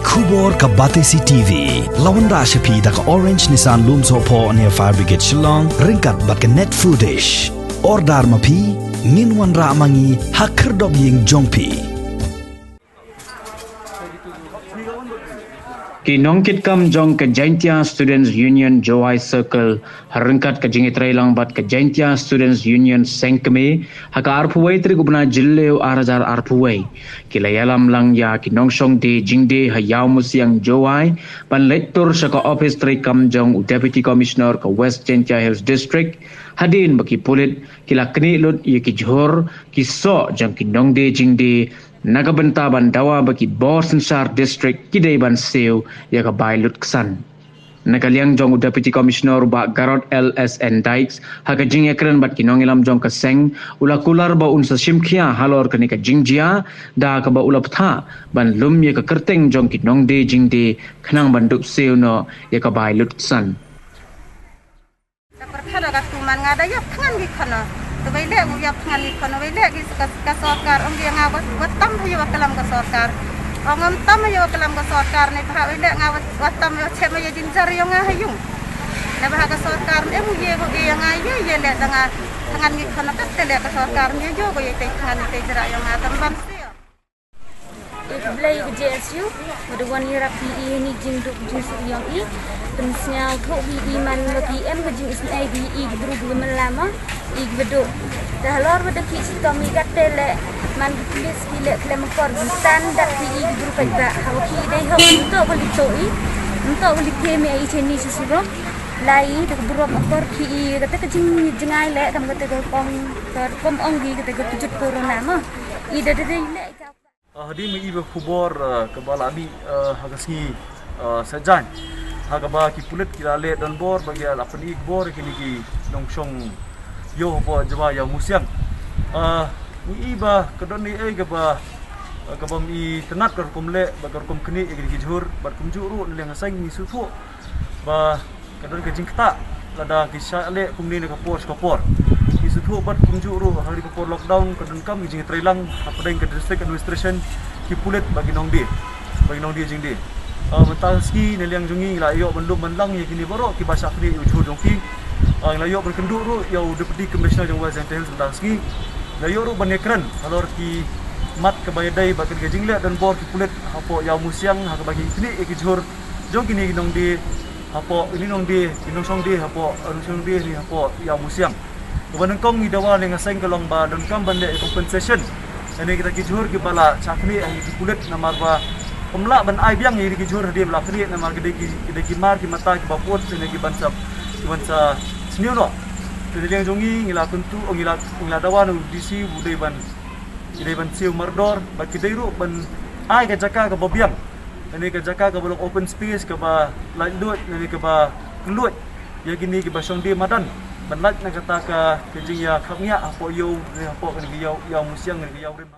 Kubor ka Batesi TV. Lawan Rashapi da ka Orange Nissan Looms Hopo near Fire Brigade Shillong. Ringkat bat ka net footage. Ordar mapi. Minwan ra mangi hakerdog ying jongpi. Kinongkit kam jong ke Jaintia Students Union Jowai Circle harengkat ke jingit railang bat ke Jaintia Students Union Sengkeme haka arpuway tri gubna jilleu arajar arpuway kilayalam lang ya kinongsong de jingde hayaw musiang Jowai pan lektor saka office tri kam jong Deputy Commissioner ke West Jaintia Hills District hadin baki pulit kila kni lut ye ki Johor ki so jong kinong de jingde nagabenta ban dawa bagi Bor Sensar District kidai ban seu ya ka bailut kesan. Nakaliang jong Deputy Commissioner ba Garot LSN Dykes haka jing ekran bat kinong ilam jong kaseng ula kular ba unsa simkia halor kani ka jingjia da ka ba ula ptha ban lum ya ka kerteng jong kinong de jing de khnang ban dup seu no ya ka bailut kesan. Perkara ka tuman ngada ya tangan gi kana Tubai lek uyap tangan ikon, tubai lek ka sorkar, yang ngawas watam hayo kalam ka sorkar. Ongom tam hayo kalam ka sorkar ne pha lek ngawas watam yo chema yo jinjar yo ngahayung. Ne pha ka sorkar ne mu ye go yang ayo ye lek tangan ikon ka tele ka sorkar ne jo go ye tangan te jara yo ngatam bam sio. Belai ke JSU, pada wani rapi ini jing duk jing yang i, pensnya kau bi man lagi em ke jing isnai bi i guru belum lama i beduk. Dah lor pada kisi kami kata le man tulis kile klem kor standar bi i guru kaja hawa ki dai hawa untuk beli toi, untuk beli kemi i cheni sisiro. Lai tak buru akor ki i kata ke jing jengai le kam kata ke kom onggi kata ke tujut corona mah i dah le. Hadi mi ibe kubor kebala abi hagasngi sajan hagaba ki pulet kilale dan bor bagi apan ik bor kini ki nongsong yo bo jawa ya museum mi iba kedoni gaba mi tenat kar kumle bagar kum kini ki jur bar kum juru leng sang mi sufu ba kedon ke jingkta lada ki sale kumni ne kapor Isutu bat kunjuru hari before lockdown kadang kami jing trailang apa deng ke district administration ki pulet bagi nong dia jing dia mentalski neliang jungi la yo bandum mandang ye kini boro ki bahasa kini ujur jongki la yo berkendur ru yo deputy commissioner jong West Jaintia mentalski la yo ru banekran alor ki mat ke bayadai bagi ke jing le dan bor ki pulet apo ya musiang ha bagi kini ki jur jong kini nong dia apo ini nong dia kinong song dia apo nong dia ni apo ya musiang Kemudian kong idawa dengan seng kelong ba dan kam bande compensation. Ini kita kijur ki bala chakni ang kulit namar ba pemla ban ai biang ni kijur dia bala kri namar gede ki mar ki mata ki bapot ini ki bansa senior no. Jadi yang jongi ngila kuntu ngila dawa no disi budai ban siu mardor ba kidairu ban ai ka jaka ka babiang. Ini ka jaka ka balong open space ka ba light lut ini ka ba kelut. Ya gini ki ba song dia madan. Banlat nak kata ke jing ya khapnya apo yo apo kan yo musiang kan yo rem